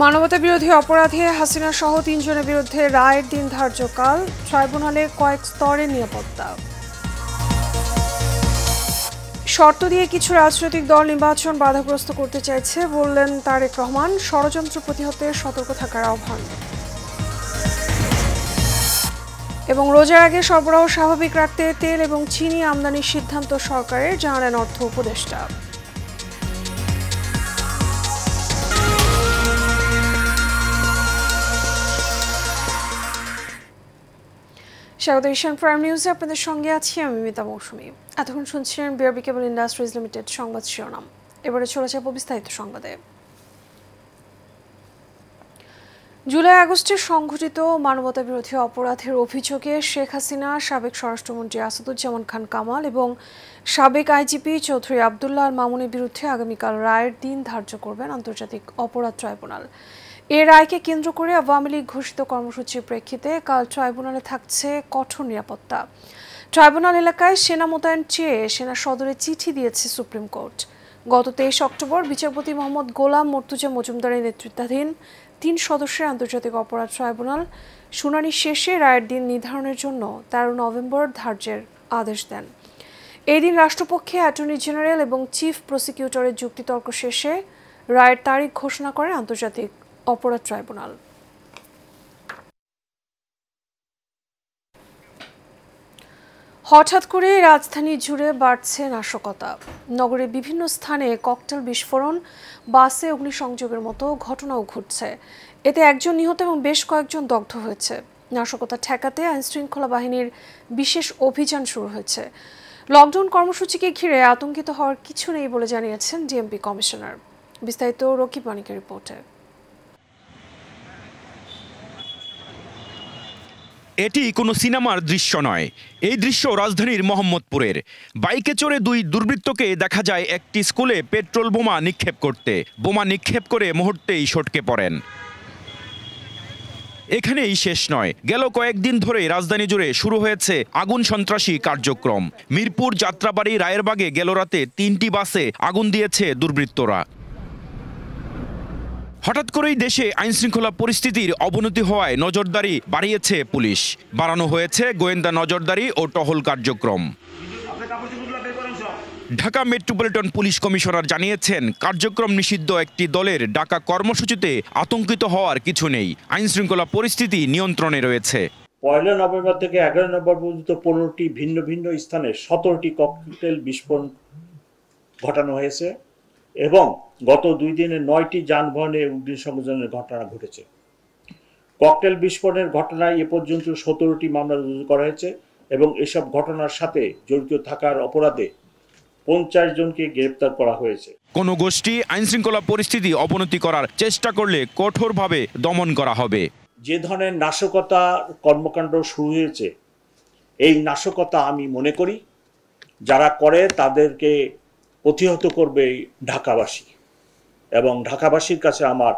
মানবতা বিরোধী অপরাধে হাসিনা সহ ৩ জনের বিরুদ্ধে রায়ের দিন ধার্যকাল, ট্রাইব্যুনালে কয়েক স্তরের নিরাপত্তা। শর্ত দিয়ে কিছু রাজনৈতিক দল নির্বাচন বাধাগ্রস্ত করতে চাইছে বললেন তারেক রহমান, ষড়যন্ত্র প্রতিহতে সতর্ক থাকার আহ্বান। এবং রোজার আগে সরবরাহ স্বাভাবিক রাখতে তেল এবং চিনি আমদানির সিদ্ধান্ত সরকারের, জানালেন অর্থ উপদেষ্টা। স্বাগত এশিয়ান প্রাইম নিউজে, আপনাদের সঙ্গে আছি আমি মিতা মৌসুমী। এতক্ষণ শুনছিলেন বিআরবি কেবল ইন্ডাস্ট্রিজ লিমিটেড সংবাদ শিরোনাম। এবারে চলে যাব বিস্তারিত সংবাদে। জুলাই আগস্টে সংঘটিত মানবতা বিরোধী অপরাধের অভিযোগে শেখ হাসিনা, সাবেক স্বরাষ্ট্রমন্ত্রী আসাদুজ্জামান খান কামাল এবং সাবেক আইজিপি চৌধুরী আবদুল্লাহ আল মামুনের বিরুদ্ধে আগামীকাল রায়ের দিন ধার্য করবেন আন্তর্জাতিক অপরাধ ট্রাইব্যুনাল। এর রায়কে কেন্দ্র করে আওয়ামী লীগ ঘোষিত কর্মসূচির প্রেক্ষিতে কাল ট্রাইব্যুনালে থাকছে কঠোর নিরাপত্তা। ট্রাইব্যুনাল এলাকায় সেনা মোতায়েন চেয়ে সেনা সদরে চিঠি দিয়েছে সুপ্রিম কোর্ট। গত 23 অক্টোবর বিচারপতি মোহাম্মদ গোলাম মর্তুজা মজুমদারের নেতৃত্বাধীন 3 সদস্যের আন্তর্জাতিক অপরাধ ট্রাইব্যুনাল শুনানি শেষে রায়ের দিন নির্ধারণের জন্য 13 নভেম্বর ধার্যের আদেশ দেন। এই দিন রাষ্ট্রপক্ষে অ্যাটর্নি জেনারেল এবং চিফ প্রসিকিউটরের যুক্তিতর্ক শেষে রায়ের তারিখ ঘোষণা করে আন্তর্জাতিক অপরাধ ট্রাইব্যুনাল। হঠাৎ করে রাজধানী জুড়ে বাড়ছে নাশকতা। নগরের বিভিন্ন স্থানে ককটেল বিস্ফোরণ, বাসে অগ্নিসংযোগের মতো ঘটনাও ঘটছে। এতে একজন নিহত এবং বেশ কয়েকজন দগ্ধ হয়েছে। নাশকতা ঠেকাতে আইনশৃঙ্খলা বাহিনীর বিশেষ অভিযান শুরু হয়েছে। লকডাউন কর্মসূচিকে ঘিরে আতঙ্কিত হওয়ার কিছু নেই বলে জানিয়েছেন ডিএমপি কমিশনার। বিস্তারিত রকিব মানিকের রিপোর্টে। এটি কোনো সিনেমার দৃশ্য নয়। এই দৃশ্য রাজধানীর মোহাম্মদপুরের। বাইকে চড়ে 2 দুর্বৃত্তকে দেখা যায় একটি স্কুলে পেট্রোল বোমা নিক্ষেপ করতে। বোমা নিক্ষেপ করে মুহূর্তেই সটকে পড়েন। এখানেই শেষ নয়, গেল কয়েকদিন ধরে রাজধানী জুড়ে শুরু হয়েছে আগুন সন্ত্রাসী কার্যক্রম। মিরপুর, যাত্রাবাড়ি, রায়েরবাগে গেল রাতে 3টি বাসে আগুন দিয়েছে দুর্বৃত্তরা। হঠাৎ করেই দেশে আইনশৃঙ্খলা পরিস্থিতির অবনতি হওয়ায় নজরদারি বাড়িয়েছে পুলিশ। বাড়ানো হয়েছে গোয়েন্দা নজরদারি ও টহল কার্যক্রম। ঢাকা মেট্রোপলিটন পুলিশ কমিশনার জানিয়েছেন, কার্যক্রম নিষিদ্ধ একটি দলের ডাকা কর্মসূচিতে আতঙ্কিত হওয়ার কিছু নেই। আইনশৃঙ্খলা পরিস্থিতি নিয়ন্ত্রণে রয়েছে। 1 নভেম্বর থেকে 11 নভেম্বর পর্যন্ত 15টি ভিন্ন ভিন্ন স্থানে 17টি ককটেল বিস্ফোরণ ঘটানো হয়েছে এবং গত 2 দিনে 9টি যানবাহনে অগ্নিসংযোগের ঘটনা ঘটেছে। ককটেল বিস্ফোরণের ঘটনায় এ পর্যন্ত 17টি মামলা রুজু করা হয়েছে এবং এসব ঘটনার সাথে জড়িত থাকার অপরাধে 50 জনকে গ্রেপ্তার করা হয়েছে। কোনো গোষ্ঠী আইনশৃঙ্খলা পরিস্থিতি অবনতি করার চেষ্টা করলে কঠোরভাবে দমন করা হবে। যে ধরনের নাশকতা কর্মকাণ্ড শুরু হয়েছে, এই নাশকতা আমি মনে করি যারা করে তাদেরকে প্রতিহত করবে ঢাকাবাসী। এবং ঢাকাবাসীর কাছে আমার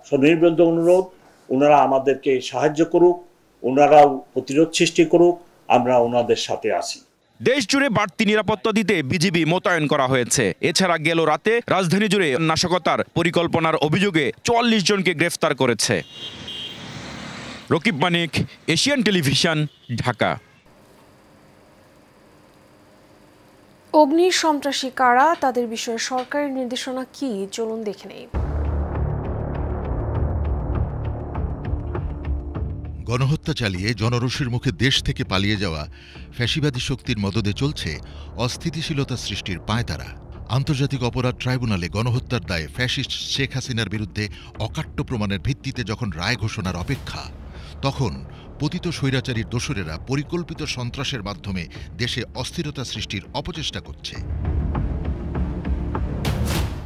সনির্বন্ধ অনুরোধ, ওনারা আমাদেরকে সাহায্য করুক, ওনারাও প্রতিরোধ সৃষ্টি করুক, আমরা ওনাদের সাথে আছি। দেশ জুড়ে বাড়তি নিরাপত্তা দিতে বিজিবি মোতায়েন করা হয়েছে। এছাড়া গেল রাতে রাজধানী জুড়ে নাশকতার পরিকল্পনার অভিযোগে 44 জনকে গ্রেফতার করেছে। রকিব মানিক, এশিয়ান টেলিভিশন, ঢাকা। অগ্নি সন্ত্রাসী কারা, তাদের বিষয়ে সরকারের নির্দেশনা কি, চলুন দেখে নেই। গণহত্যা চালিয়ে জনরোষের মুখে দেশ থেকে পালিয়ে যাওয়া ফ্যাসিবাদী শক্তির মদদে চলছে অস্থিতিশীলতা সৃষ্টির পায়তারা। আন্তর্জাতিক অপরাধ ট্রাইব্যুনালে গণহত্যার দায়ে ফ্যাসিস্ট শেখ হাসিনার বিরুদ্ধে অকাট্য প্রমাণের ভিত্তিতে যখন রায় ঘোষণার অপেক্ষা, তখন পতিত স্বৈরাচারীর দোসরেরা পরিকল্পিত সন্ত্রাসের মাধ্যমে দেশে অস্থিরতা সৃষ্টির অপচেষ্টা করছে।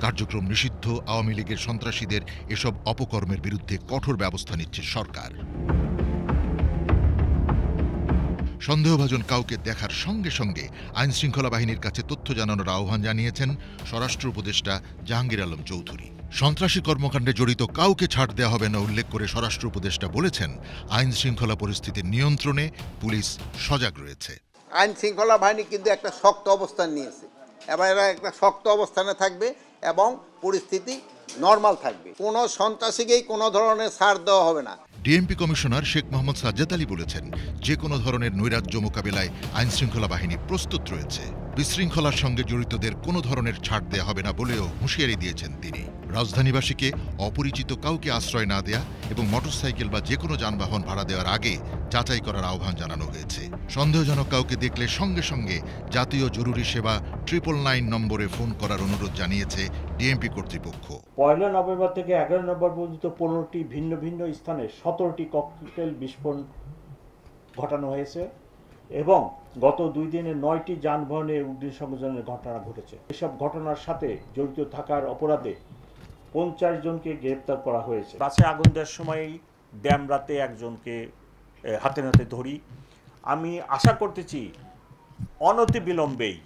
কার্যক্রম নিষিদ্ধ আওয়ামী লীগের সন্ত্রাসীদের এসব অপকর্মের বিরুদ্ধে কঠোর ব্যবস্থা নিচ্ছে সরকার। সন্দেহভাজন কাউকে দেখার সঙ্গে সঙ্গে আইনশৃঙ্খলা বাহিনীর কাছে তথ্য জানানোর আহ্বান জানিয়েছেন স্বরাষ্ট্র উপদেষ্টা জাহাঙ্গীর আলম চৌধুরী। সন্ত্রাসী কর্মকাণ্ডে জড়িত কাউকে ছাড় দেওয়া হবে না উল্লেখ করে স্বরাষ্ট্র উপদেষ্টা বলেছেন, আইন শৃঙ্খলা পরিস্থিতির নিয়ন্ত্রণে পুলিশ সজাগ রয়েছে। আইন শৃঙ্খলা বাহিনী কিন্তু একটা শক্ত অবস্থান নিয়েছে, এবার এরা একটা শক্ত অবস্থানে থাকবে এবং পরিস্থিতি নর্মাল থাকবে, কোনো সন্ত্রাসীকেই কোনো ধরনের ছাড় দেওয়া হবে না। ডিএমপি কমিশনার শেখ মোহাম্মদ সাজ্জাদ আলী বলেছেন, যে কোনো ধরনের নৈরাজ্য মোকাবিলায় আইনশৃঙ্খলা বাহিনী প্রস্তুত রয়েছে। বিশৃঙ্খলার সঙ্গে জড়িতদের কোনো ধরনের ছাড় দেয়া হবে না বলেও হুঁশিয়ারি দিয়েছেন তিনি। রাজধানীবাসীকে অপরিচিত কাউকে আশ্রয় না দেয়া এবং মোটরসাইকেল বা যে কোনো যানবাহন ভাড়া দেওয়ার আগে যাচাই করার আহ্বান জানানো হয়েছে। সন্দেহজনক কাউকে দেখলে সঙ্গে সঙ্গে জাতীয় জরুরি সেবা 999 নম্বরে ফোন করার অনুরোধ জানিয়েছে ডিএমপি কর্তৃপক্ষ। 1 নভেম্বর থেকে 11 নভেম্বর পর্যন্ত 15টি ভিন্ন ভিন্ন স্থানে 17টি ককটেল বিস্ফোরণ ঘটানো হয়েছে এবং গত 2 দিনে 9টি যানবাহনে অগ্নিসংযোগের ঘটনা ঘটেছে। এসব ঘটনার সাথে জড়িত থাকার অপরাধে 50 জনকে গ্রেপ্তার করা হয়েছে। বাসে আগুন দেওয়ার সময় ড্যাম রাতে একজনকে হাতে নাতে ধরি। আমি আশা করতেছি অনতি বিলম্বেই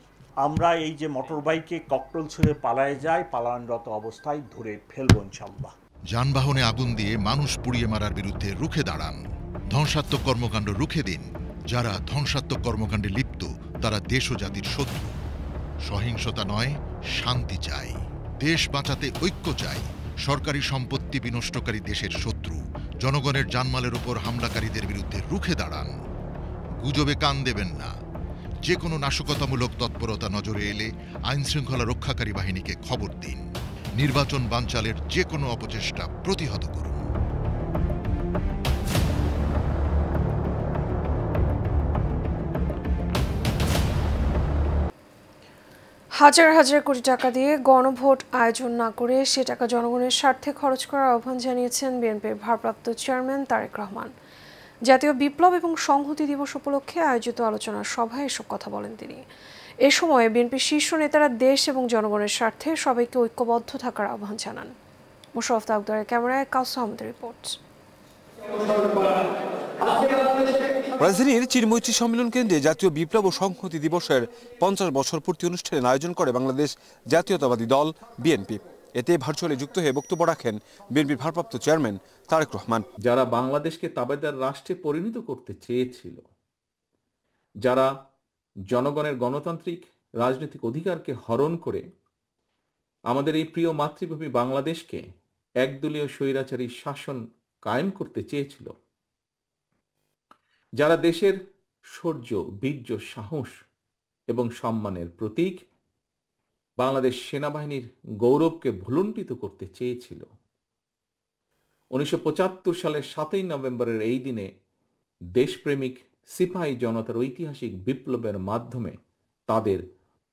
আমরা এই যে মোটর বাইকে ককটেল ছুঁড়ে পালায় যায়, পালানরত অবস্থায় ধরে ফেলবো ইনশাআল্লাহ। যানবাহনে আগুন দিয়ে মানুষ পুড়িয়ে মারার বিরুদ্ধে রুখে দাঁড়ান। ধ্বংসাত্মক কর্মকাণ্ড রুখে দিন। যারা ধ্বংসাত্মক কর্মকাণ্ডে লিপ্ত তারা দেশ ও জাতির শত্রু। সহিংসতা নয়, শান্তি চাই। দেশ বাঁচাতে ঐক্য চাই। সরকারি সম্পত্তি বিনষ্টকারী দেশের শত্রু। জনগণের জানমালের উপর হামলাকারীদের বিরুদ্ধে রুখে দাঁড়ান। গুজবে কান দেবেন না। যে কোনো নাশকতামূলক তৎপরতা নজরে এলে আইনশৃঙ্খলা রক্ষাকারী বাহিনীকে খবর দিন। নির্বাচন বানচালের যে কোনো অপচেষ্টা প্রতিহত করুন। হাজার হাজার কোটি টাকা দিয়ে গণভোট আয়োজন না করে সে টাকা জনগণের স্বার্থে খরচ করার আহ্বান জানিয়েছেন বিএনপির ভারপ্রাপ্ত চেয়ারম্যান তারেক রহমান। জাতীয় বিপ্লব এবং সংহতি দিবস উপলক্ষে আয়োজিত আলোচনা সভায় এসব কথা বলেন তিনি। এ সময় বিএনপির শীর্ষ নেতারা দেশ এবং জনগণের স্বার্থে সবাইকে ঐক্যবদ্ধ থাকার আহ্বান জানান। মোশাররফ তালুকদারের ক্যামেরায় কাউসার আহমেদের রিপোর্ট। রাজধানীর চিরমৈত্রী সম্মেলন কেন্দ্রে জাতীয় বিপ্লব ও সংহতি দিবসের 50 বছর পূর্তি অনুষ্ঠানের আয়োজন করে বাংলাদেশ জাতীয়তাবাদী দল বিএনপি। এতে ভার্চুয়ালি যুক্ত হয়ে বক্তব্য রাখেন বিএনপির ভারপ্রাপ্ত চেয়ারম্যান তারেক রহমান। যারা বাংলাদেশকে তাবেদার রাষ্ট্রে পরিণত করতে চেয়েছিল, যারা জনগণের গণতান্ত্রিক রাজনৈতিক অধিকারকে হরণ করে আমাদের এই প্রিয় মাতৃভূমি বাংলাদেশকে একদলীয় স্বৈরাচারী শাসন কায়েম করতে চেয়েছিল, যারা দেশের শৌর্য, বীর্য, সাহস এবং সম্মানের প্রতীক বাংলাদেশ সেনাবাহিনীর গৌরবকে ভুলুণ্ঠিত করতে চেয়েছিল, 1975 সালের 7 নভেম্বরের এই দিনে দেশপ্রেমিক সিপাহী জনতার ঐতিহাসিক বিপ্লবের মাধ্যমে তাদের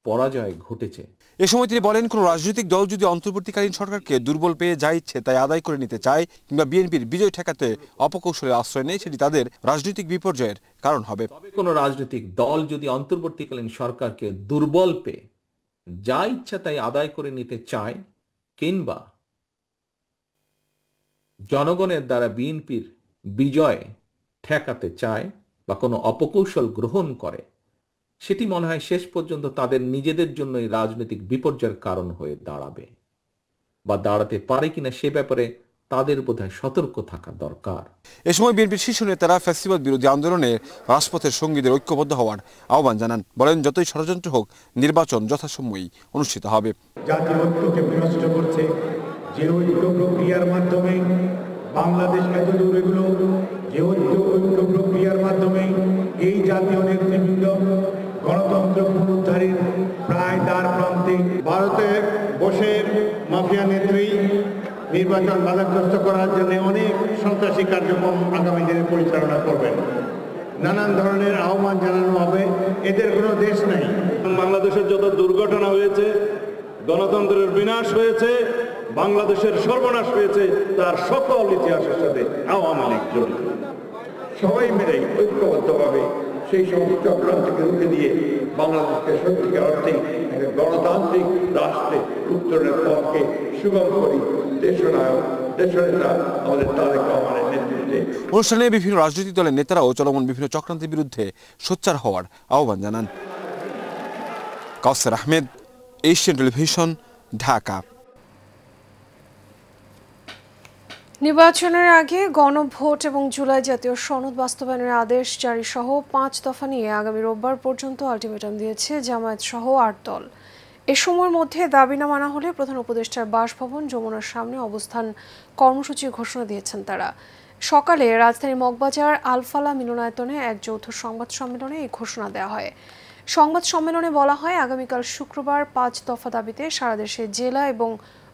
পরাজয় ঘটেছে। এ সময় তিনি বলেন, কোন রাজনৈতিক দল যদি অন্তর্বর্তীকালীন সরকারকে দুর্বল পেয়ে যা ইচ্ছে তাই আদায় করে নিতে চায় কিংবা বিএনপির বিজয় ঠেকাতে অপকৌশলের আশ্রয় নেয়, সেটি তাদের রাজনৈতিক বিপর্যয়ের কারণ হবে। কোন রাজনৈতিক দল যদি অন্তর্বর্তীকালীন সরকারকে দুর্বল পেয়ে যা ইচ্ছা তাই আদায় করে নিতে চায় কিংবা জনগণের দ্বারা বিএনপির বিজয় ঠেকাতে চায় বা কোনো অপকৌশল গ্রহণ করে, সেটি মনে হয় শেষ পর্যন্ত তাদের নিজেদের জন্যই রাজনৈতিক বিপর্যয়ের কারণ হয়ে দাঁড়াবে বা দাঁড়াতে পারে কিনা সে ব্যাপারে তাদের বোধহয় সতর্ক থাকা দরকার। এ সময় বিএনপির শীর্ষ নেতারা ফ্যাসিবাদ বিরোধী আন্দোলনে রাজপথের সঙ্গীদের ঐক্যবদ্ধ হওয়ার আহ্বান জানান। বলেন, যতই ষড়যন্ত্র হোক নির্বাচন যথাসময়েই অনুষ্ঠিত হবে। জাতীয় ঐক্যকে বিনষ্ট করছে যে ঐক্য প্রক্রিয়ার মাধ্যমে বাংলাদেশ এত দূর এগুলো, যে ঐক্য প্রক্রিয়ার মাধ্যমে এই জাতীয় নেতৃবৃন্দ গণতন্ত্র পুনরুদ্ধারের প্রায় দ্বার প্রান্তে। ভারতে বসে মাফিয়া নেত্রী নির্বাচন বাধাগ্রস্ত করার জন্য অনেক সন্ত্রাসী কার্যক্রম আগামী দিনে পরিচালনা করবেন। নানান ধরনের আহ্বান জানানো হবে। এদের কোনো দেশ নেই। বাংলাদেশের যত দুর্ঘটনা হয়েছে, গণতন্ত্রের বিনাশ হয়েছে, বাংলাদেশের সর্বনাশ হয়েছে, তার সকল ইতিহাসের সাথে আওয়ামী লীগ জড়িত। সবাই মিলে ঐক্যবদ্ধভাবে সেই সমস্ত চক্রান্তকে রুখে দিয়ে বাংলাদেশকে সত্যিকার অর্থে একটা গণতান্ত্রিক রাষ্ট্রে উত্তরণের পথকে সুগম করি। দেশনায়ক দেশনেতা আমাদের তারেক রহমানের নেতৃত্বে। অনুষ্ঠানে বিভিন্ন রাজনৈতিক দলের নেতারাও চলমান বিভিন্ন চক্রান্তের বিরুদ্ধে সোচ্চার হওয়ার আহ্বান জানান। কাউসার আহমেদ, এশিয়ান টেলিভিশন, ঢাকা। নির্বাচনের আগে গণভোট এবং জুলাই জাতীয় সনদ বাস্তবায়নের আদেশ জারি সহ 5 দফা নিয়ে আগামী রোববার পর্যন্ত আলটিমেটাম দিয়েছে জামায়াত সহ 8 দল। এ সময়ের মধ্যে দাবি না মানা হলে প্রধান উপদেষ্টার বাসভবন যমুনার সামনে অবস্থান কর্মসূচির ঘোষণা দিয়েছেন তারা। সকালে রাজধানীর মগবাজার আলফালা মিলনায়তনে এক যৌথ সংবাদ সম্মেলনে এই ঘোষণা দেওয়া হয়। সংবাদ সম্মেলনে বলা হয়, আগামীকাল শুক্রবার 5 দফা দাবিতে সারা দেশে জেলা এবং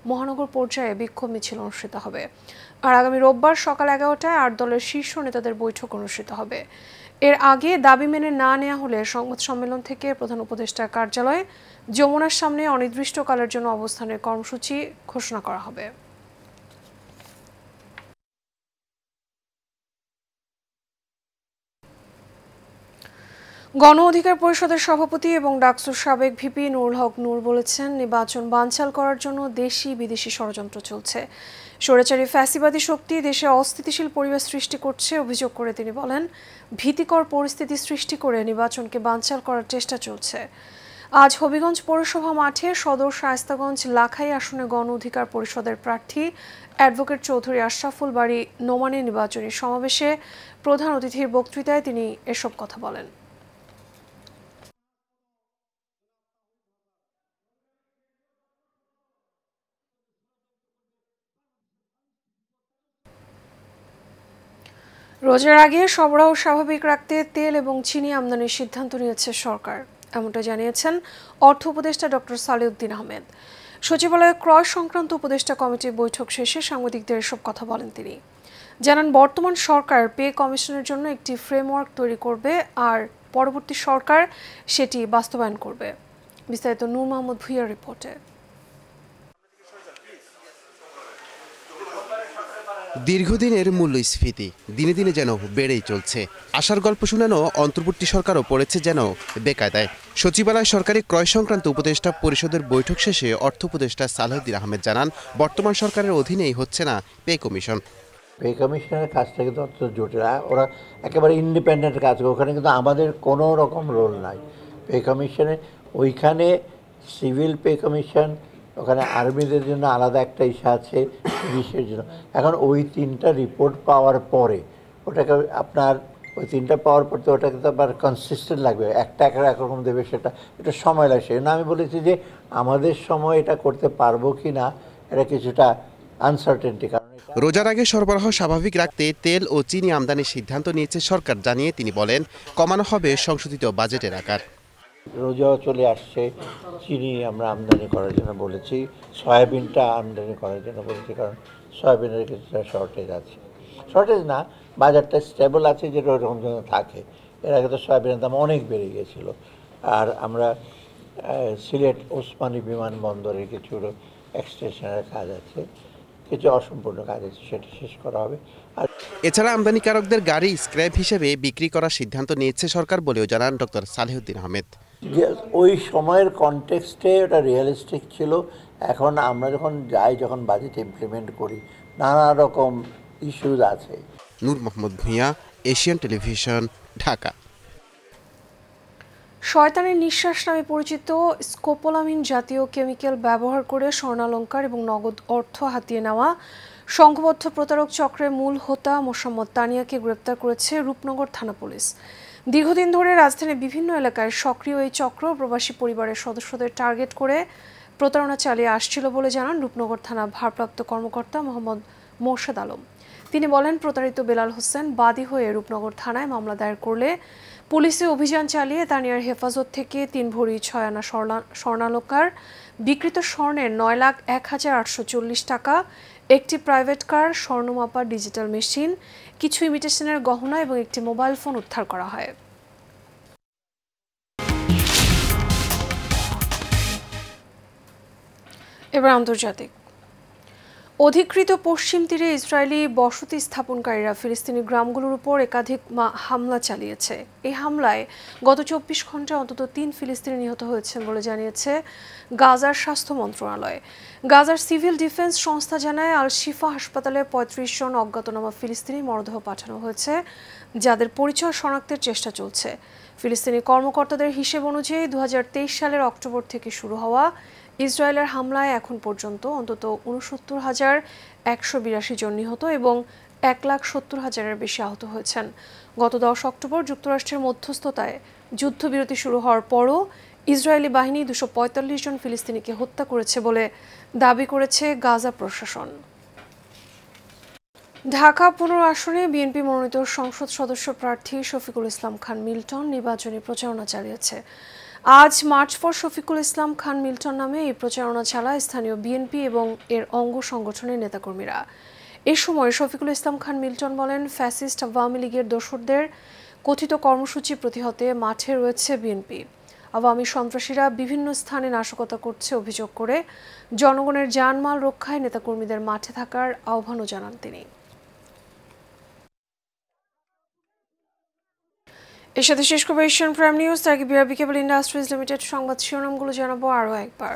মহানগর পর্যায়ে বিক্ষোভ মিছিল অনুষ্ঠিত হবে। আর আগামী রোববার সকাল 11টায় 8 দলের শীর্ষ নেতাদের বৈঠক অনুষ্ঠিত হবে। এর আগে দাবি মেনে না নেওয়া হলে সংবাদ সম্মেলন থেকে প্রধান উপদেষ্টার কার্যালয়ে যমুনার সামনে অনির্দিষ্টকালের জন্য অবস্থানের কর্মসূচি ঘোষণা করা হবে। গণ অধিকার পরিষদের সভাপতি এবং ডাকসুর সাবেক ভিপি নুরুল হক নূর বলেছেন, নির্বাচন বানচাল করার জন্য দেশি বিদেশি ষড়যন্ত্র চলছে। স্বৈরাচারী ফ্যাসিবাদী শক্তি দেশে অস্থিতিশীল পরিবেশ সৃষ্টি করছে অভিযোগ করে তিনি বলেন, ভীতিকর পরিস্থিতি সৃষ্টি করে নির্বাচনকে বানচাল করার চেষ্টা চলছে। আজ হবিগঞ্জ পৌরসভা মাঠে সদর শায়েস্তাগঞ্জ লাখাই আসনে গণ অধিকার পরিষদের প্রার্থী অ্যাডভোকেট চৌধুরী আশরাফুল বারী নোমানের নির্বাচনী সমাবেশে প্রধান অতিথির বক্তৃতায় তিনি এসব কথা বলেন। রোজার আগে সরবরাহ স্বাভাবিক রাখতে তেল এবং চিনি আমদানির সিদ্ধান্ত নিয়েছে সরকার, এমনটা জানিয়েছেন অর্থ উপদেষ্টা ডক্টর সালেউদ্দিন আহমেদ। সচিবালয়ে ক্রয় সংক্রান্ত উপদেষ্টা কমিটির বৈঠক শেষে সাংবাদিকদের এসব কথা বলেন তিনি। জানান, বর্তমান সরকার পে কমিশনের জন্য একটি ফ্রেমওয়ার্ক তৈরি করবে আর পরবর্তী সরকার সেটি বাস্তবায়ন করবে। বিস্তারিত নূর মোহাম্মদ ভুইয়ার রিপোর্টে। দীর্ঘদিনের মূল্যস্ফীতি দিনে দিনে যেন বেড়েই চলছে। আশার গল্প শুনানো অন্তর্বর্তী সরকারও পড়েছে যেন বেকায়দায়। সচিবালয় সরকারি ক্রয় সংক্রান্ত উপদেষ্টা পরিষদের বৈঠক শেষে অর্থ উপদেষ্টা সালেউদ্দিন আহমেদ জানান, বর্তমান সরকারের অধীনেই হচ্ছে না পে কমিশন। পে কমিশনের কাজটা কিন্তু অত্যন্ত জটিল, ওরা একেবারে ইন্ডিপেন্ডেন্ট কাজ করে, ওখানে কিন্তু আমাদের কোনো রকম রোল নাই পে কমিশনে। ওইখানে সিভিল পে কমিশন, ওখানে আর্মিদের জন্য আলাদা একটা ইস্যু আছে, পুলিশের জন্য। এখন ওই 3টা রিপোর্ট পাওয়ার পরে ওটাকে আপনার ওই 3টা পাওয়ার পর তো ওটাকে তো আবার কনসিস্টেন্ট লাগবে, একটা একরকম দেবে, সেটা এটা সময় লাগছে না। আমি বলেছি যে আমাদের সময় এটা করতে পারবো কি না এটা কিছুটা আনসার্টেনটি। কারণ রোজার আগে সরবরাহ স্বাভাবিক রাখতে তেল ও চিনি আমদানির সিদ্ধান্ত নিয়েছে সরকার জানিয়ে তিনি বলেন, কমানো হবে সংশোধিত বাজেটের আকার। রোজাও চলে আসছে, চিনি আমরা আমদানি করার জন্য বলেছি, সয়াবিনটা আমদানি করার জন্য বলেছি, কারণ সয়াবিনের কিছুটা শর্টেজ আছে। শর্টেজ না, বাজারটা স্টেবল আছে, যেটা ওরকম জন্য থাকে। এর আগে তো সয়াবিনের দাম অনেক বেড়ে গিয়েছিল। আর আমরা সিলেট ওসমানী বিমানবন্দরের কিছু এক্সটেনশনের কাজ আছে, কিছু অসম্পূর্ণ কাজ আছে, সেটা শেষ করা হবে। আর এছাড়া আমদানিকারকদের গাড়ি স্ক্র্যাপ হিসেবে বিক্রি করার সিদ্ধান্ত নিয়েছে সরকার বলেও জানান ডক্টর সালেউদ্দিন আহমেদ। ওই সময়ের কনটেক্সটে ওটা রিয়েলিস্টিক ছিল। এখন আমরা যখন যাই, যখন বাজেট ইমপ্লিমেন্ট করি, নানা রকম ইস্যুজ আছে। নূর মোহাম্মদ ভুঁইয়া, এশিয়ান টেলিভিশন, ঢাকা। শয়তানের নিঃশ্বাস নামে পরিচিত স্কোপোলামিন জাতীয় কেমিক্যাল ব্যবহার করে স্বর্ণালংকার এবং নগদ অর্থ হাতিয়ে নেওয়া সংঘবদ্ধ প্রতারক চক্রের মূল হোতা মোসাম্মদ তানিয়াকে গ্রেপ্তার করেছে রূপনগর থানা পুলিশ। দীর্ঘদিন ধরে রাজধানীর বিভিন্ন এলাকায় সক্রিয় এই চক্র প্রবাসী পরিবারের সদস্যদের টার্গেট করে প্রতারণা চালিয়ে আসছিল বলে জানান রূপনগর থানা ভারপ্রাপ্ত কর্মকর্তা মোহাম্মদ মোর্শেদ আলম। তিনি বলেন, প্রতারিত বেলাল হোসেন বাদী হয়ে রূপনগর থানায় মামলা দায়ের করলে পুলিশে অভিযান চালিয়ে তানিয়ার হেফাজত থেকে 3 ভরি 6 আনা স্বর্ণালংকার, বিকৃত স্বর্ণের 9,01,840 টাকা, একটি প্রাইভেট কার, স্বর্ণমাপা ডিজিটাল মেশিন, কিছু ইমিটেশনের গহনা এবং একটি মোবাইল ফোন উদ্ধার করা হয়। এবার আন্তর্জাতিক। অধিকৃত পশ্চিম তীরে ইসরায়েলি বসতি স্থাপনকারীরা ফিলিস্তিনি গ্রামগুলোর উপর একাধিক হামলা চালিয়েছে। এই হামলায় গত 24 ঘন্টায় অন্তত 3 ফিলিস্তিনি নিহত হয়েছেন বলে জানিয়েছে গাজার স্বাস্থ্য মন্ত্রণালয়। গাজার সিভিল ডিফেন্স সংস্থা জানায়, আল শিফা হাসপাতালে 35 জন অজ্ঞাতনামা ফিলিস্তিনি মরদেহ পাঠানো হয়েছে, যাদের পরিচয় শনাক্তের চেষ্টা চলছে। ফিলিস্তিনি কর্মকর্তাদের হিসেব অনুযায়ী 2023 সালের অক্টোবর থেকে শুরু হওয়া ইসরায়েলের হামলায় এখন পর্যন্ত অন্তত 69,182 জন নিহত এবং 1,70,000-এর বেশি আহত হয়েছেন। গত 10 অক্টোবর যুক্তরাষ্ট্রের মধ্যস্থতায় যুদ্ধবিরতি শুরু হওয়ার পরও ইসরায়েলি বাহিনী 245 জন ফিলিস্তিনিকে হত্যা করেছে বলে দাবি করেছে গাজা প্রশাসন। ঢাকা 15 আসনে বিএনপি মনোনীত সংসদ সদস্য প্রার্থী শফিকুল ইসলাম খান মিল্টন নির্বাচনী প্রচারণা চালিয়েছে। আজ March for Shafiqul Islam Khan Milton নামে এই প্রচারণা চালায় স্থানীয় বিএনপি এবং এর অঙ্গ সংগঠনের নেতাকর্মীরা। এ সময় শফিকুল ইসলাম খান মিল্টন বলেন, ফ্যাসিস্ট আওয়ামী লীগের দোসরদের কথিত কর্মসূচি প্রতিহতে মাঠে রয়েছে বিএনপি। আওয়ামী সন্ত্রাসীরা বিভিন্ন স্থানে নাশকতা করছে অভিযোগ করে জনগণের জানমাল রক্ষায় নেতাকর্মীদের মাঠে থাকার আহ্বানও জানান তিনি। এর সাথে শেষ করবো এশিয়ান প্রাইম নিউজ। তার আগে বিআরবি কেবল ইন্ডাস্ট্রিজ লিমিটেড সংবাদ শিরোনামগুলো জানাবো আরও একবার।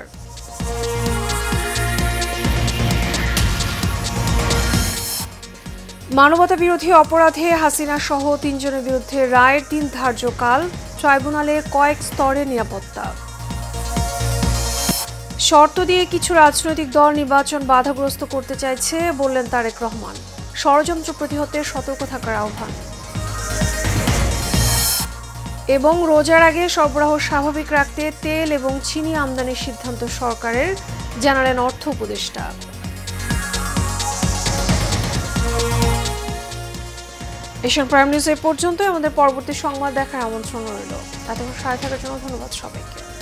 মানবতা বিরোধী অপরাধে হাসিনা সহ 3 জনের বিরুদ্ধে রায়ের 3 ধার্যকাল, ট্রাইব্যুনালে কয়েক স্তরে নিরাপত্তা। শর্ত দিয়ে কিছু রাজনৈতিক দল নির্বাচন বাধাগ্রস্ত করতে চাইছে বললেন তারেক রহমান। ষড়যন্ত্র প্রতিহতে সতর্ক থাকার আহ্বান। এবং রোজার আগে সরবরাহ স্বাভাবিক রাখতে তেল এবং চিনি আমদানির সিদ্ধান্ত সরকারের, জানালেন অর্থ উপদেষ্টা। এশিয়ান প্রাইম নিউজ এ পর্যন্ত। আমাদের পরবর্তী সংবাদ দেখার আমন্ত্রণ রইল। এতক্ষণ সাথে থাকার জন্য ধন্যবাদ সবাইকে।